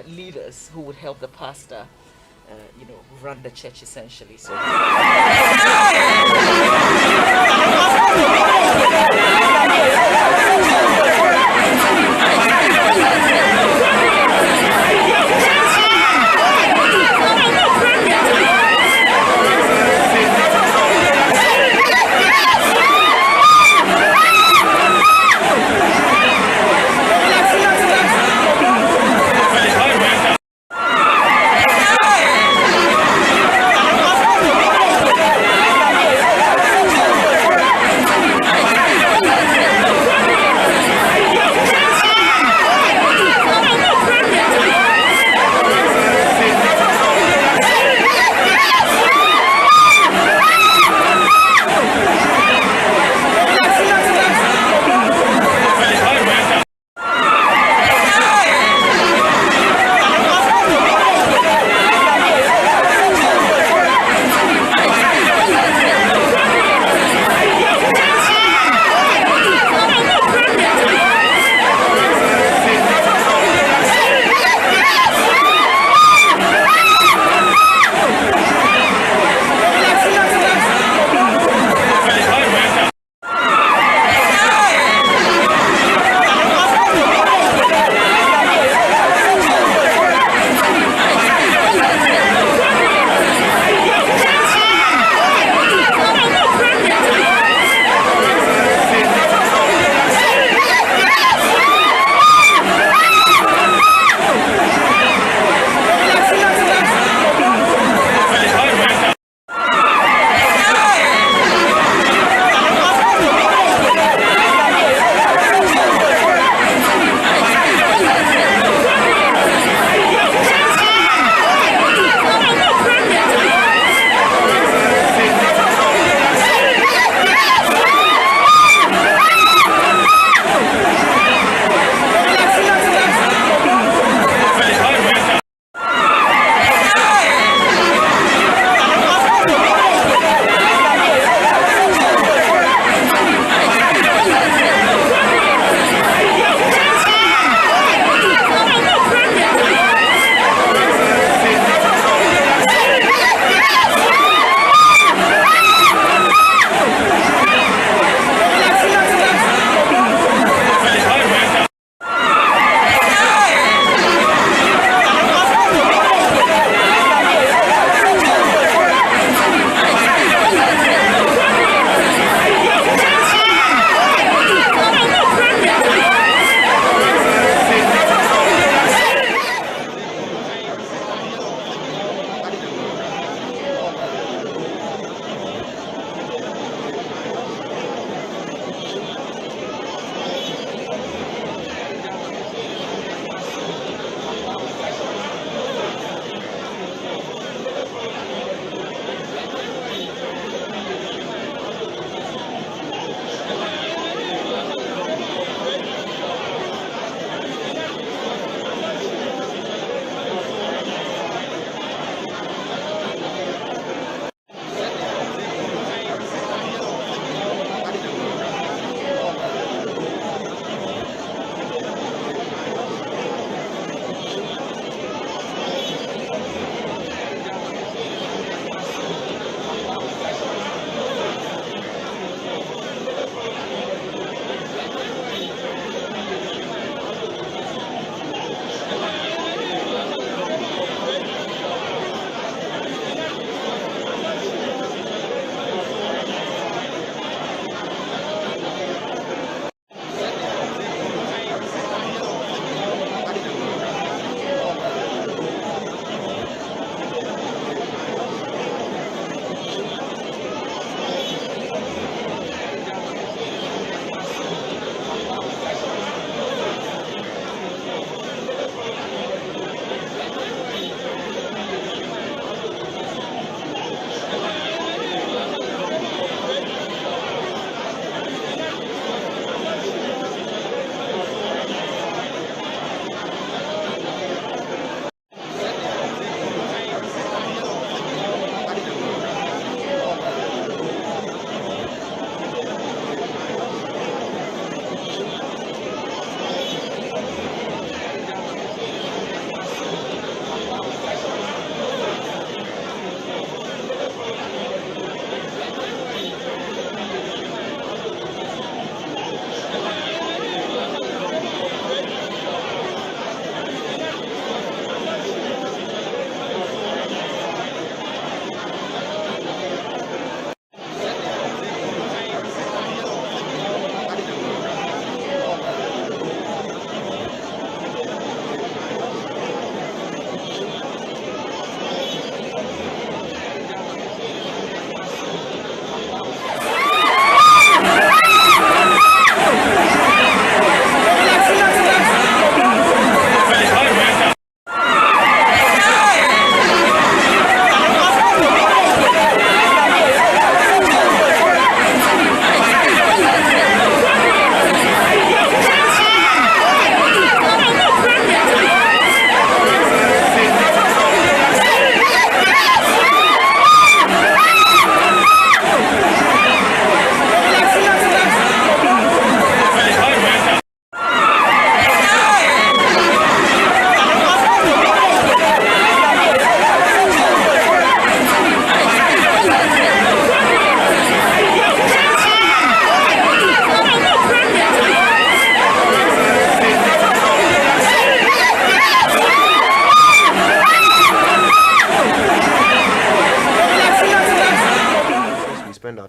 leaders who would help the pastor, run the church essentially. So.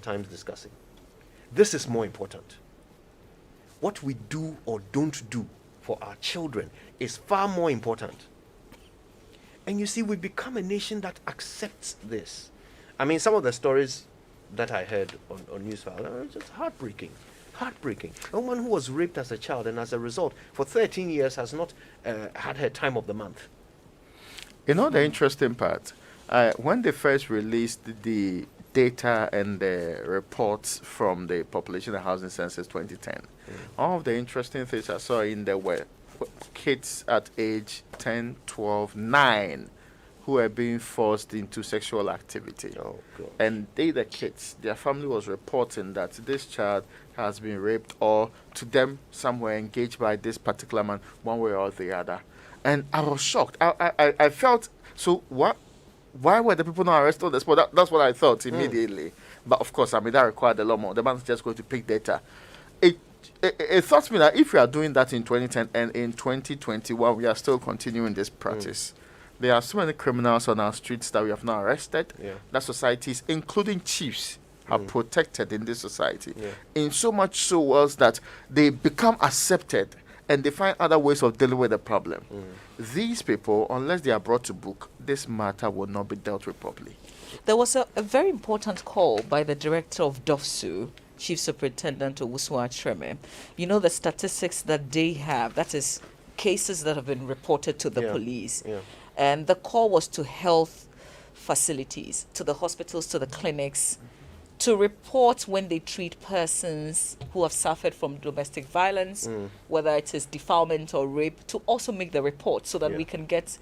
times discussing. This is more important. What we do or don't do for our children is far more important. And you see, we become a nation that accepts this. I mean, some of the stories that I heard on Newsfile are just heartbreaking. Heartbreaking. A woman who was raped as a child and as a result for 13 years has not had her time of the month. You know the interesting part? When they first released the data and the reports from the Population and Housing Census 2010, all of the interesting things I saw in there were kids at age 10, 12, 9 who were being forced into sexual activity. Oh, God. And the kids, their family was reporting that this child has been raped or to them somewhere engaged by this particular man one way or the other. And I was shocked. I felt, so what? Why were the people not arrested on the spot? That's what I thought immediately. But of course, I mean, that required a lot more. The man's just going to pick data. It thought to me that if we are doing that in 2010 and in 2021, we are still continuing this practice. There are so many criminals on our streets that we have not arrested. Yeah. That societies, including chiefs, are protected in this society. Yeah. In so much so was that they become accepted and they find other ways of dealing with the problem. These people, unless they are brought to book, this matter will not be dealt with properly. There was a very important call by the director of DOFSU, Chief Superintendent Owusu Treme. You know the statistics that they have, that is cases that have been reported to the police. Yeah. And the call was to health facilities, to the hospitals, to the clinics, to report when they treat persons who have suffered from domestic violence, whether it is defilement or rape, to also make the report so that we can get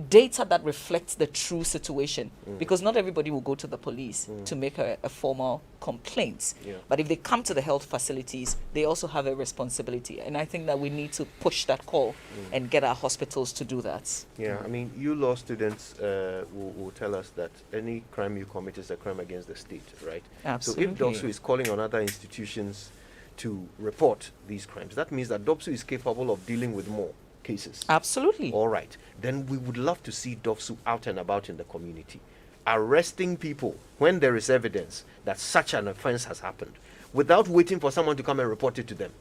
data that reflects the true situation. Because not everybody will go to the police to make a formal complaint. Yeah. But if they come to the health facilities, they also have a responsibility. And I think that we need to push that call and get our hospitals to do that. Yeah, I mean, you law students will tell us that any crime you commit is a crime against the state, right? Absolutely. So if DOPSU is calling on other institutions to report these crimes, that means that DOPSU is capable of dealing with more cases. Absolutely. All right. Then we would love to see DOPSU out and about in the community, arresting people when there is evidence that such an offense has happened, without waiting for someone to come and report it to them.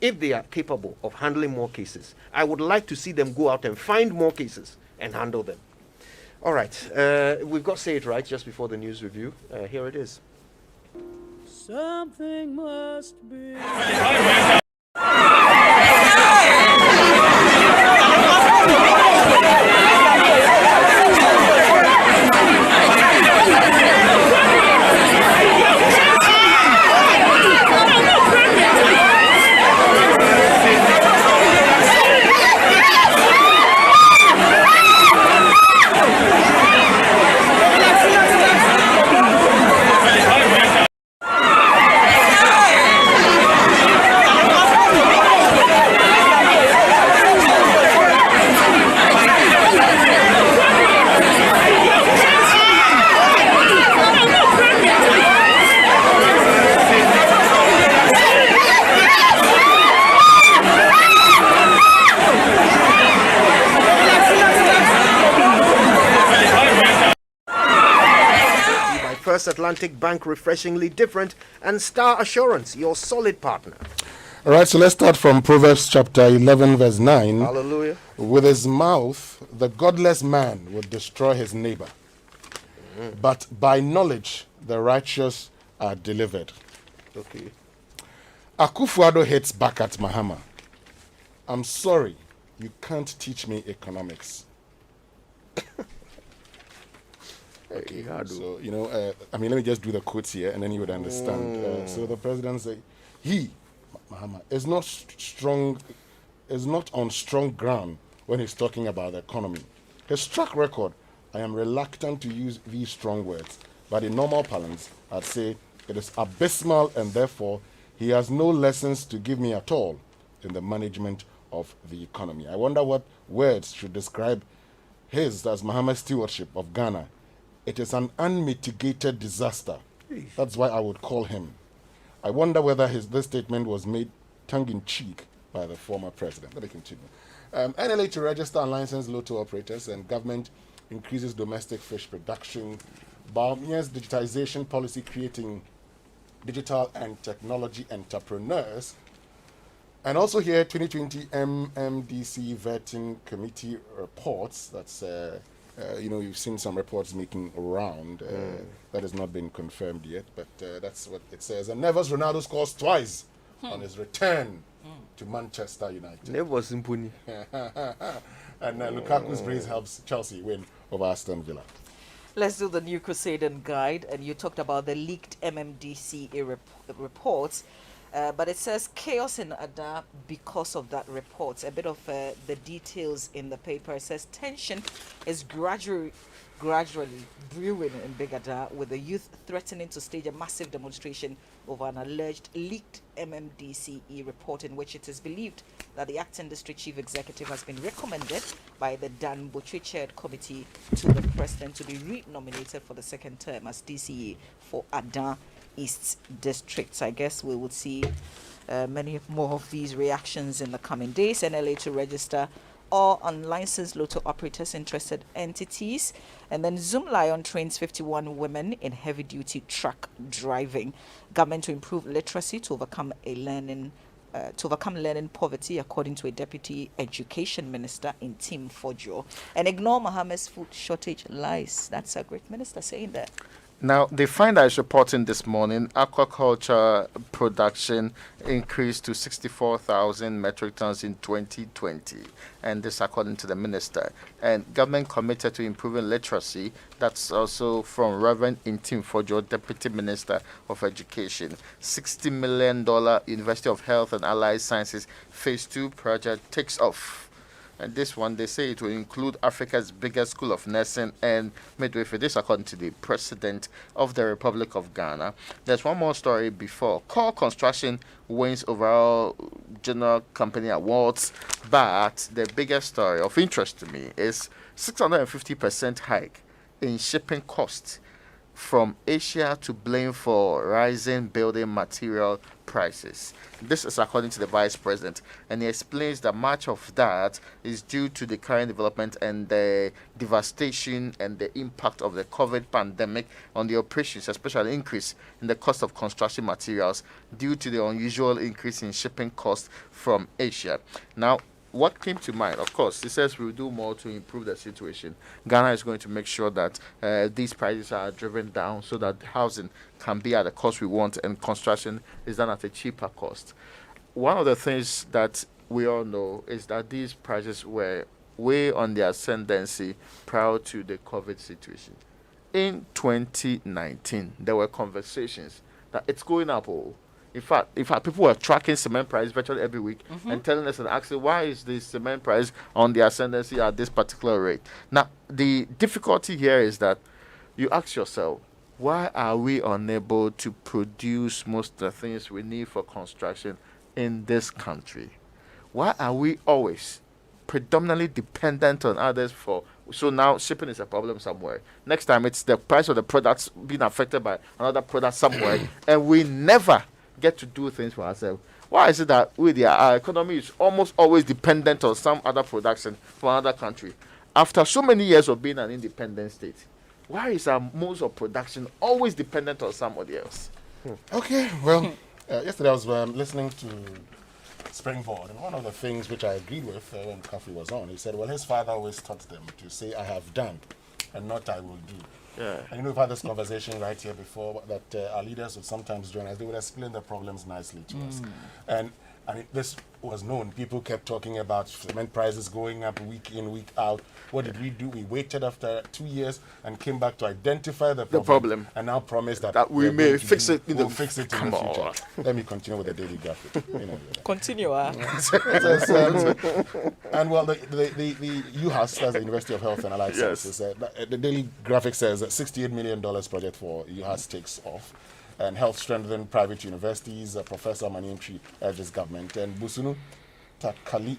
If they are capable of handling more cases, I would like to see them go out and find more cases and handle them. All right. We've got Say It Right just before the news review. Here it is. Something must be. First Atlantic Bank, refreshingly different, and Star Assurance, your solid partner. All right, so let's start from Proverbs chapter 11, verse 9. Hallelujah. With his mouth, the godless man would destroy his neighbor, but by knowledge, the righteous are delivered. Okay. Akufo-Addo hits back at Mahama. I'm sorry, you can't teach me economics. Okay, so, you know, I mean, let me just do the quotes here and then you would understand. So the president said, Mahama, is not strong, is not on strong ground when he's talking about the economy. His track record, I am reluctant to use these strong words, but in normal parlance, I'd say it is abysmal and therefore he has no lessons to give me at all in the management of the economy. I wonder what words should describe his, as Mahama's stewardship of Ghana. It is an unmitigated disaster. That's why I would call him. I wonder whether this statement was made tongue-in-cheek by the former president. Let me continue. NLA to register unlicensed lotto operators, and government increases domestic fish production. Baumia's digitization policy creating digital and technology entrepreneurs. And also here, 2020 MMDC Vetting Committee reports. That's, you've seen some reports making around. That has not been confirmed yet, but that's what it says. And Nevers Ronaldo scores twice on his return to Manchester United. Never Simponi. And Lukaku's brace helps Chelsea win over Aston Villa. Let's do the new Crusaden guide. And you talked about the leaked MMDCA reports. But it says chaos in Ada because of that report. A bit of the details in the paper. It says tension is gradually brewing in Big Ada, with the youth threatening to stage a massive demonstration over an alleged leaked MMDCE report, in which it is believed that the acting district chief executive has been recommended by the Dan Botry chaired committee to the president to be re-nominated for the second term as DCE for Ada East District. I guess we would see many more of these reactions in the coming days. NLA to register all unlicensed lotto operators, interested entities. And then Zoom Lion trains 51 women in heavy-duty truck driving. Government to improve literacy to overcome learning poverty, according to a deputy education minister in Team Fojo. And ignore Mohammed's food shortage lies. That's a great minister saying that. Now, the finder is reporting this morning aquaculture production increased to 64,000 metric tons in 2020, and this according to the minister. And government committed to improving literacy. That's also from Reverend Intim Fojo, Deputy Minister of Education. $60 million University of Health and Allied Sciences Phase 2 project takes off. And this one, they say it will include Africa's biggest school of nursing and midwifery. This according to the President of the Republic of Ghana. There's one more story before. Core Construction wins overall General Company Awards. But the biggest story of interest to me is 650% hike in shipping costs from Asia to blame for rising building material prices. This is according to the Vice President, and he explains that much of that is due to the current development and the devastation and the impact of the COVID pandemic on the operations, especially increase in the cost of construction materials due to the unusual increase in shipping costs from Asia. Now, what came to mind, of course, he says we'll do more to improve the situation. Ghana is going to make sure that these prices are driven down so that housing can be at the cost we want and construction is done at a cheaper cost. One of the things that we all know is that these prices were way on the ascendancy prior to the COVID situation. In 2019, there were conversations that it's going up. In fact, people were tracking cement price virtually every week and telling us and asking, why is the cement price on the ascendancy at this particular rate? Now, the difficulty here is that you ask yourself, why are we unable to produce most of the things we need for construction in this country? Why are we always predominantly dependent on others for? So now shipping is a problem somewhere. Next time, it's the price of the products being affected by another product somewhere, and we never get to do things for ourselves. Why is it that our economy is almost always dependent on some other production from another country? After so many years of being an independent state, why is our modes of production always dependent on somebody else? Okay, well, yesterday I was listening to Springboard, and one of the things which I agreed with when Coffee was on, he said, well, his father always taught them to say, I have done, and not I will do. Yeah. And we've had this conversation right here before that our leaders would sometimes join us. They would explain the problems nicely to us. And I mean, this was known. People kept talking about cement prices going up week in, week out. What did we do? We waited after 2 years and came back to identify the problem. And now promise that we may fix it in we'll the fix it in the future. Let me continue with the daily graphic. Continue. And well, the UHAS, that's the University of Health and Allied Sciences, the daily graphic says that $68 million project for UHAS takes off. And health strengthen private universities. Professor Maniamchi urges government. And Busunu Takali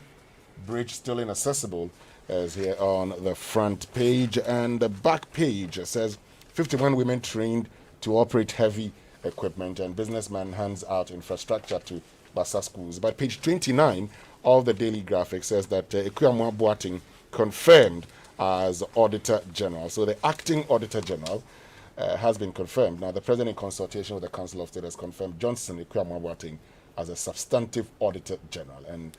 Bridge still inaccessible, as here on the front page. And the back page says 51 women trained to operate heavy equipment, and businessman hands out infrastructure to Basa schools. But page 29 of the daily graphic says that Ekuamwa Boating confirmed as Auditor General. So the acting Auditor General has been confirmed. Now, the President, in consultation with the Council of State, has confirmed Johnson Ikuamwating as a substantive Auditor General. And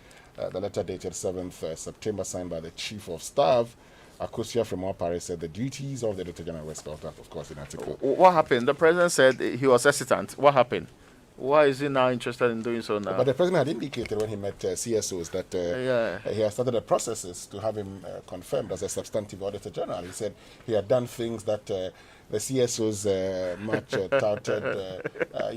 the letter dated 7th September, signed by the Chief of Staff, Akosia from Paris, said the duties of the Auditor General were spelled out, of course, in article. What happened? The President said he was hesitant. What happened? Why is he now interested in doing so now? But the President had indicated when he met CSOs that he had started the processes to have him confirmed as a substantive Auditor General. He said he had done things that the CSOs much touted,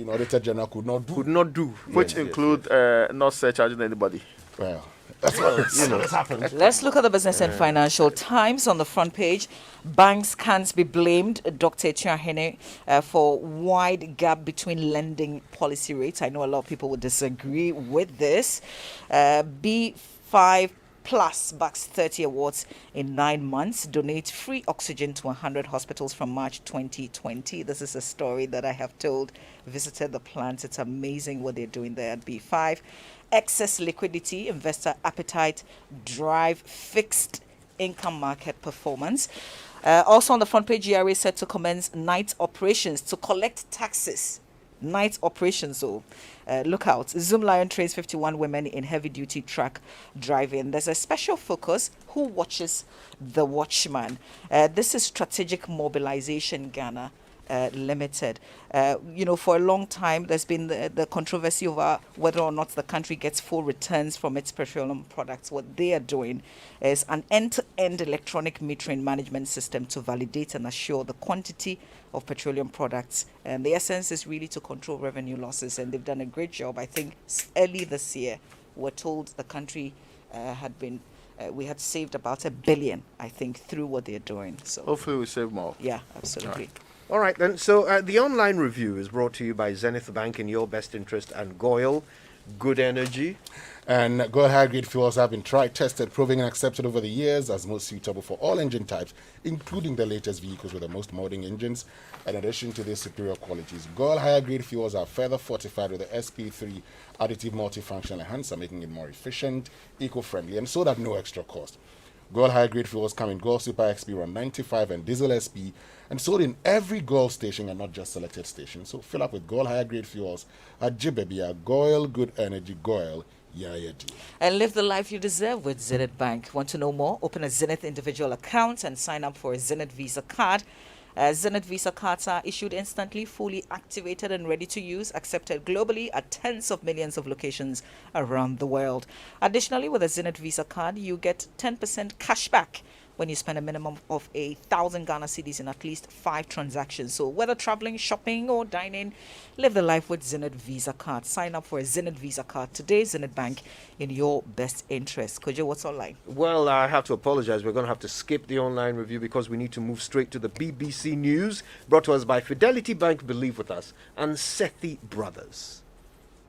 Auditor General could not do. Which include not surcharging anybody. Well, that's what happened. Let's look at the Business and Financial Times on the front page. Banks can't be blamed, Dr. Chiahene, for wide gap between lending policy rates. I know a lot of people would disagree with this. B5 Plus backs 30 awards in 9 months, donates free oxygen to 100 hospitals from March 2020. This is a story that I have told, visited the plant. It's amazing what they're doing there at B5. Excess liquidity, investor appetite, drive fixed income market performance. Also on the front page, GRA set to commence night operations to collect taxes. Night operations, so look out. Zoom Lion trains 51 women in heavy-duty truck driving. There's a special focus. Who watches the watchman? This is Strategic Mobilization Ghana Limited. For a long time, there's been the controversy over whether or not the country gets full returns from its petroleum products. What they are doing is an end-to-end electronic metering management system to validate and assure the quantity of petroleum products. And the essence is really to control revenue losses. And they've done a great job. I think early this year, we're told the country we had saved about $1 billion, I think, through what they're doing. So hopefully we save more. Yeah, absolutely. All right, then. So the online review is brought to you by Zenith Bank in your best interest and Goyle Good Energy. And Goyle high-grade fuels have been tried, tested, proven and accepted over the years as most suitable for all engine types, including the latest vehicles with the most modern engines. In addition to these superior qualities, Goyle higher-grade fuels are further fortified with the SP3 additive multifunctional enhancer, making it more efficient, eco-friendly, and sold at no extra cost. Goyle high-grade fuels come in Goyle Super XP Run 95 and Diesel SP, and sold in every Goyle station and not just selected stations. So fill up with Goyle higher-grade fuels at Jibebia, Goyle Good Energy, Goyle. And live the life you deserve with Zenith Bank. Want to know more? Open a Zenith individual account and sign up for a Zenith Visa card. Zenith Visa cards are issued instantly, fully activated and ready to use, accepted globally at tens of millions of locations around the world. Additionally, with a Zenith Visa card, you get 10% cash back when you spend a minimum of 1,000 Ghana cedis in at least 5 transactions. So whether traveling, shopping or dining, live the life with Zenith Visa card. Sign up for a Zenith Visa card today. Zenith Bank, in your best interest. Kojo, what's online? Well, I have to apologize. We're going to have to skip the online review because we need to move straight to the BBC News, brought to us by Fidelity Bank, Believe With Us, and Sethi Brothers.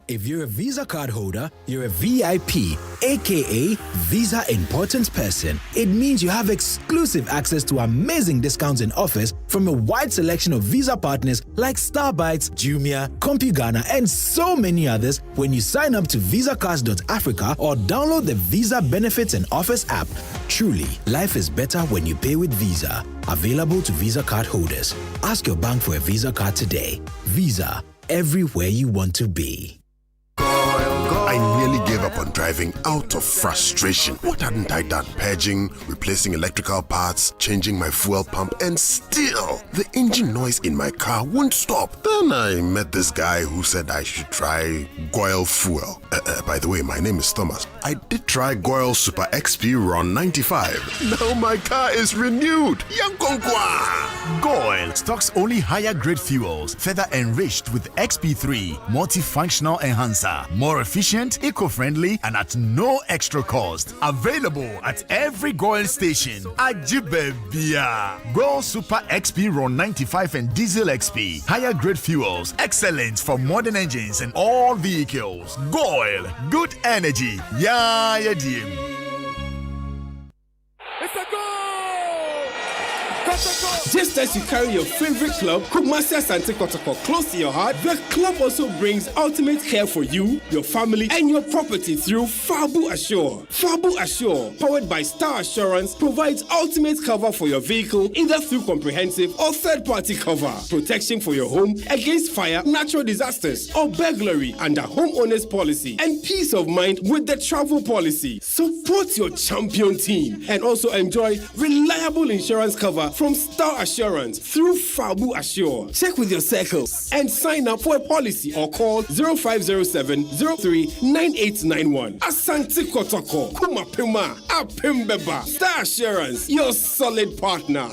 If you're a Visa card holder, you're a VIP, aka Visa Important Person. It means you have exclusive access to amazing discounts and offers from a wide selection of Visa partners like Starbytes, Jumia, CompuGhana, and so many others when you sign up to VisaCards.Africa or download the Visa Benefits and Offers app. Truly, life is better when you pay with Visa. Available to Visa card holders. Ask your bank for a Visa card today. Visa, everywhere you want to be. I nearly gave up on driving out of frustration. What hadn't I done? Purging, replacing electrical parts, changing my fuel pump, and still, the engine noise in my car wouldn't stop. Then I met this guy who said I should try Goyle Fuel. By the way, my name is Thomas. I did try Goyle Super XP Run 95. Now my car is renewed. Yankonkwa! Goyle stocks only higher grade fuels, further enriched with XP3 multifunctional enhancer. More efficient, eco-friendly, and at no extra cost. Available at every Goyle station. Ajibebia. Goyle Super XP Run 95 and Diesel XP. Higher grade fuels. Excellent for modern engines and all vehicles. Goyle. Good energy. Yeah, yeah, dear. It's a goal! Just as you carry your favorite club, Kumasi Asante Kotoko, close to your heart, the club also brings ultimate care for you, your family, and your property through Fabu Assure. Fabu Assure, powered by Star Assurance, provides ultimate cover for your vehicle, either through comprehensive or third-party cover. Protection for your home against fire, natural disasters, or burglary under homeowners policy, and peace of mind with the travel policy. Support your champion team and also enjoy reliable insurance cover from Star Assurance through Fabu Assure. Check with your circles and sign up for a policy or call 0507 03 9891. Asante Kotoko, Kumapima, Apimbeba. Star Assurance, your solid partner.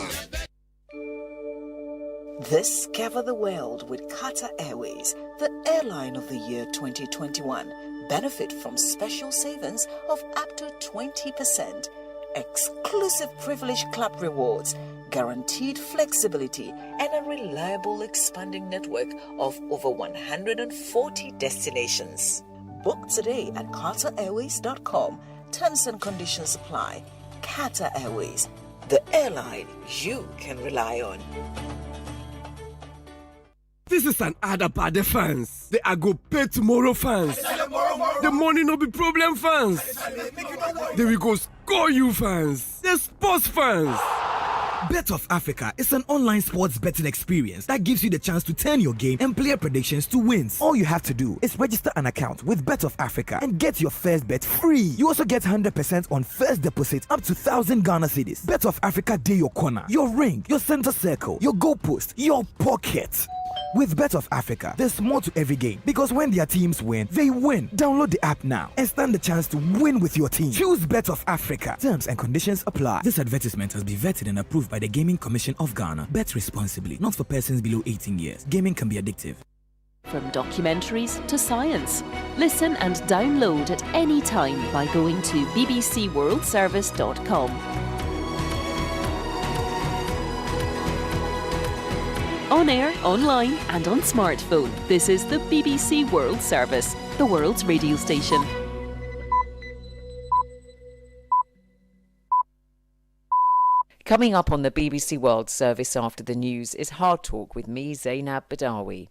Discover the world with Qatar Airways, the airline of the year 2021. Benefit from special savings of up to 20%. Exclusive privilege club rewards, guaranteed flexibility, and a reliable expanding network of over 140 destinations. Book today at QatarAirways.com. Terms and conditions apply. Qatar Airways, the airline you can rely on. This is an Adabade fans. They are go pay tomorrow fans. The money no be problem fans. They will go score you fans. The sports fans. Bet of Africa is an online sports betting experience that gives you the chance to turn your game and player predictions to wins. All you have to do is register an account with Bet of Africa and get your first bet free. You also get 100% on first deposit up to 1,000 Ghana cedis. Bet of Africa day your corner, your ring, your center circle, your goalpost, your pocket. With Bet of Africa, there's more to every game because when their teams win, they win. Download the app now and stand the chance to win with your team. Choose Bet of Africa. Terms and conditions apply. This advertisement has been vetted and approved by the Gaming Commission of Ghana. Bet responsibly, not for persons below 18 years. Gaming can be addictive. From documentaries to science. Listen and download at any time by going to bbcworldservice.com. On air, online and on smartphone, this is the BBC World Service, the world's radio station. Coming up on the BBC World Service after the news is Hard Talk with me, Zainab Badawi.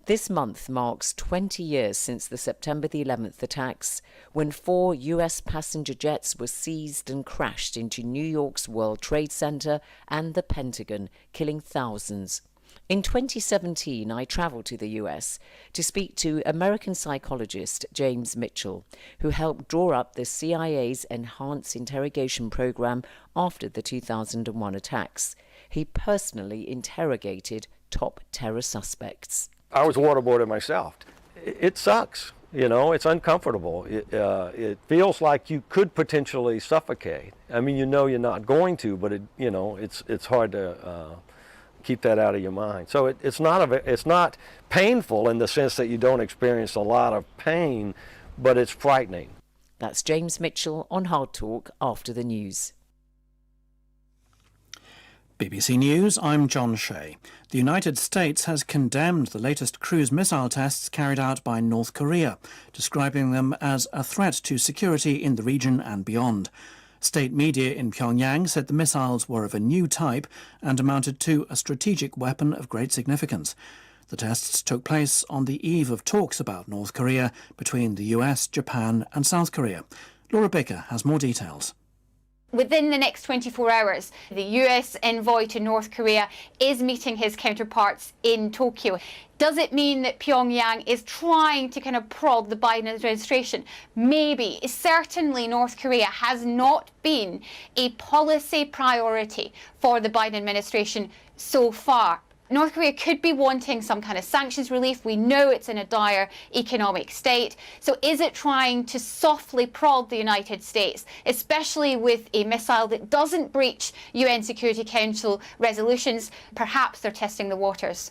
This month marks 20 years since the September the 11th attacks, when 4 US passenger jets were seized and crashed into New York's World Trade Center and the Pentagon, killing thousands. In 2017, I travelled to the US to speak to American psychologist James Mitchell, who helped draw up the CIA's Enhanced Interrogation Program after the 2001 attacks. He personally interrogated top terror suspects. I was waterboarded myself. It sucks, you know, it's uncomfortable. It feels like you could potentially suffocate. I mean, you know you're not going to, but it's hard to keep that out of your mind. So it's not painful in the sense that you don't experience a lot of pain, but it's frightening. That's James Mitchell on Hard Talk after the news. BBC News, I'm John Shea. The United States has condemned the latest cruise missile tests carried out by North Korea, describing them as a threat to security in the region and beyond. State media in Pyongyang said the missiles were of a new type and amounted to a strategic weapon of great significance. The tests took place on the eve of talks about North Korea between the US, Japan and South Korea. Laura Baker has more details. Within the next 24 hours, the US envoy to North Korea is meeting his counterparts in Tokyo. Does it mean that Pyongyang is trying to kind of prod the Biden administration? Maybe. Certainly North Korea has not been a policy priority for the Biden administration so far. North Korea could be wanting some kind of sanctions relief. We know it's in a dire economic state. So is it trying to softly prod the United States, especially with a missile that doesn't breach UN Security Council resolutions? Perhaps they're testing the waters.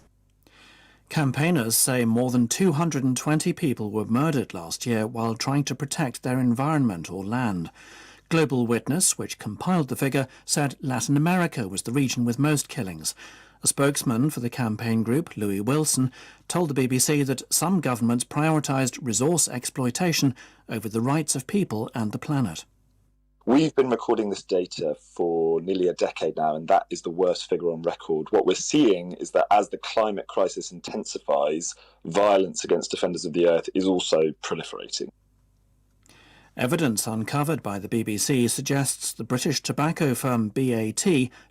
Campaigners say more than 220 people were murdered last year while trying to protect their environment or land. Global Witness, which compiled the figure, said Latin America was the region with most killings. A spokesman for the campaign group, Louis Wilson, told the BBC that some governments prioritised resource exploitation over the rights of people and the planet. We've been recording this data for nearly a decade now, and that is the worst figure on record. What we're seeing is that as the climate crisis intensifies, violence against defenders of the earth is also proliferating. Evidence uncovered by the BBC suggests the British tobacco firm BAT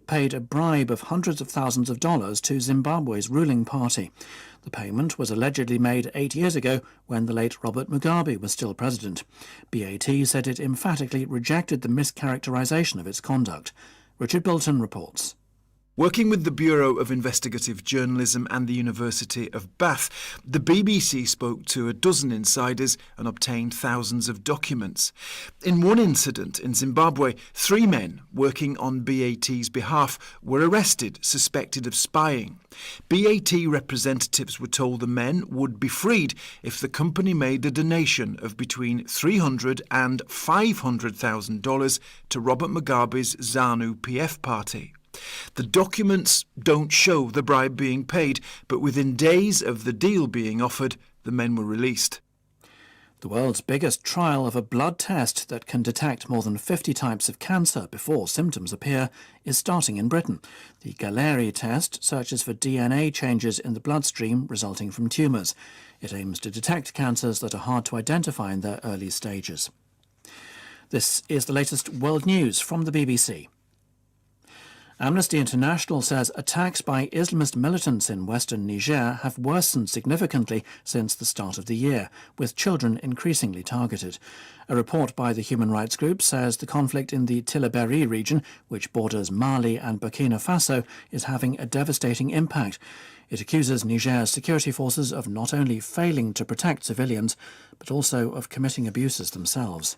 paid a bribe of hundreds of thousands of dollars to Zimbabwe's ruling party. The payment was allegedly made 8 years ago when the late Robert Mugabe was still president. BAT said it emphatically rejected the mischaracterisation of its conduct. Richard Bilton reports. Working with the Bureau of Investigative Journalism and the University of Bath, the BBC spoke to a dozen insiders and obtained thousands of documents. In one incident in Zimbabwe, 3 men working on BAT's behalf were arrested, suspected of spying. BAT representatives were told the men would be freed if the company made a donation of between $300,000 and $500,000 to Robert Mugabe's ZANU-PF party. The documents don't show the bribe being paid, but within days of the deal being offered, the men were released. The world's biggest trial of a blood test that can detect more than 50 types of cancer before symptoms appear is starting in Britain. The Galleri test searches for DNA changes in the bloodstream resulting from tumours. It aims to detect cancers that are hard to identify in their early stages. This is the latest world news from the BBC. Amnesty International says attacks by Islamist militants in western Niger have worsened significantly since the start of the year, with children increasingly targeted. A report by the human rights group says the conflict in the Tillabéri region, which borders Mali and Burkina Faso, is having a devastating impact. It accuses Niger's security forces of not only failing to protect civilians, but also of committing abuses themselves.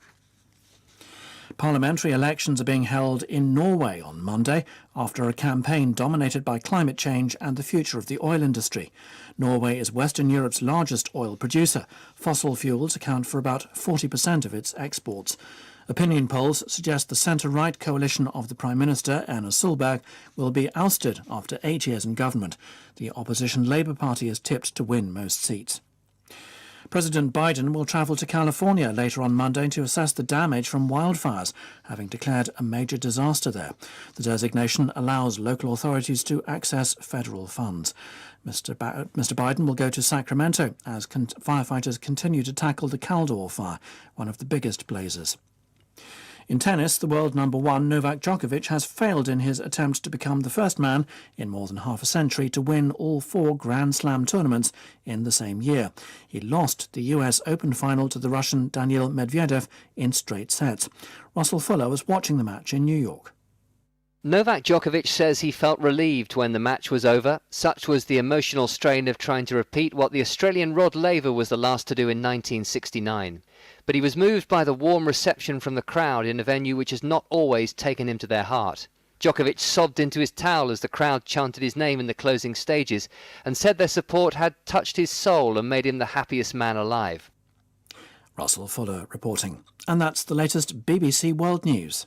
Parliamentary elections are being held in Norway on Monday after a campaign dominated by climate change and the future of the oil industry. Norway is Western Europe's largest oil producer. Fossil fuels account for about 40% of its exports. Opinion polls suggest the centre-right coalition of the Prime Minister, Erna Solberg, will be ousted after 8 years in government. The opposition Labour Party is tipped to win most seats. President Biden will travel to California later on Monday to assess the damage from wildfires, having declared a major disaster there. The designation allows local authorities to access federal funds. Mr. Biden will go to Sacramento as firefighters continue to tackle the Caldor fire, one of the biggest blazes. In tennis, the world number 1 Novak Djokovic has failed in his attempt to become the first man in more than half a century to win all 4 Grand Slam tournaments in the same year. He lost the US Open final to the Russian Daniil Medvedev in straight sets. Russell Fuller was watching the match in New York. Novak Djokovic says he felt relieved when the match was over. Such was the emotional strain of trying to repeat what the Australian Rod Laver was the last to do in 1969. But he was moved by the warm reception from the crowd in a venue which has not always taken him to their heart. Djokovic sobbed into his towel as the crowd chanted his name in the closing stages and said their support had touched his soul and made him the happiest man alive. Russell Fuller reporting. And that's the latest BBC World News.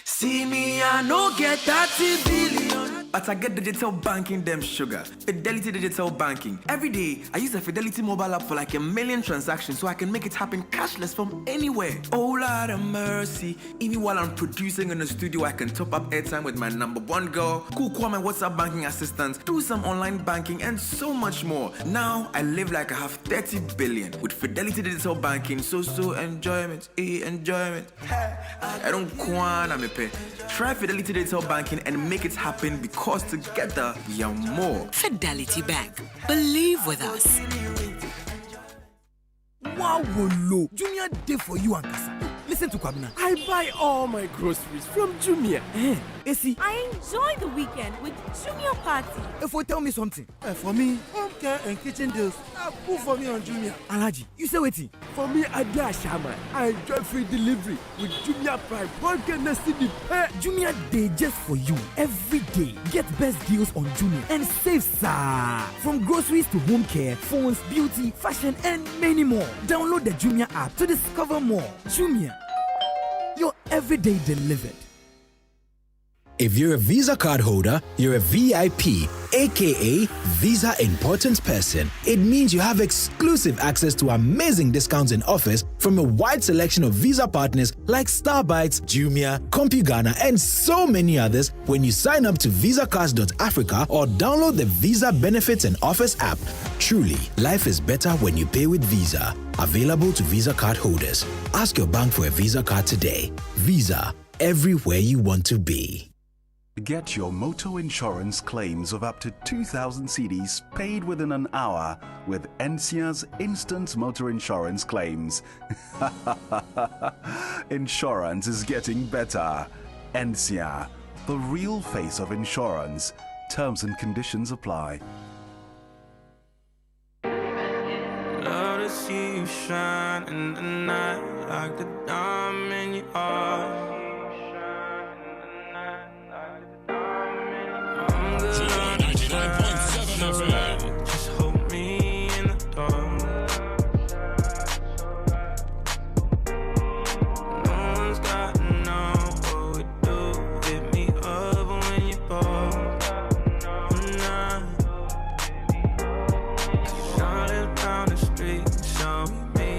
See me, I no get 30 billion, but I get digital banking, them sugar. Fidelity Digital Banking. Every day, I use a Fidelity mobile app for like 1 million transactions so I can make it happen cashless from anywhere. Oh, Lord of mercy. Even while I'm producing in the studio, I can top up airtime with my number 1 girl, call my WhatsApp banking assistant, do some online banking, and so much more. Now, I live like I have 30 billion with Fidelity Digital Banking. So enjoyment, enjoyment. I don't wanna me pay. Try Fidelity Digital Banking and make it happen because together we are more. Fidelity Bank. Believe with us. Wow, Wolo. Jumia day for you and Kasa. Listen to Kwabena. I buy all my groceries from Jumia. Esi. I enjoy the weekend with Jumia Party. If you tell me something. For me, home care and kitchen deals are cool for me on Jumia. Alaji, you say waiting. For me, I do a shaman. I enjoy free delivery with Jumia Prime. One can see the pay. Jumia Day just for you. Every day, get best deals on Jumia and save sa. From groceries to home care, phones, beauty, fashion, and many more. Download the Jumia app to discover more. Jumia, your everyday delivered. If you're a Visa card holder, you're a VIP, aka Visa Important Person. It means you have exclusive access to amazing discounts and offers from a wide selection of Visa partners like Starbites, Jumia, CompuGhana, and so many others when you sign up to VisaCards.Africa or download the Visa Benefits and Offers app. Truly, life is better when you pay with Visa. Available to Visa card holders. Ask your bank for a Visa card today. Visa, everywhere you want to be. Get your motor insurance claims of up to 2,000 cedis paid within an hour with NCIA's Instant Motor Insurance Claims. Insurance is getting better. NCIA, the real face of insurance. Terms and conditions apply. Love to see you shine in the night like the diamond you are.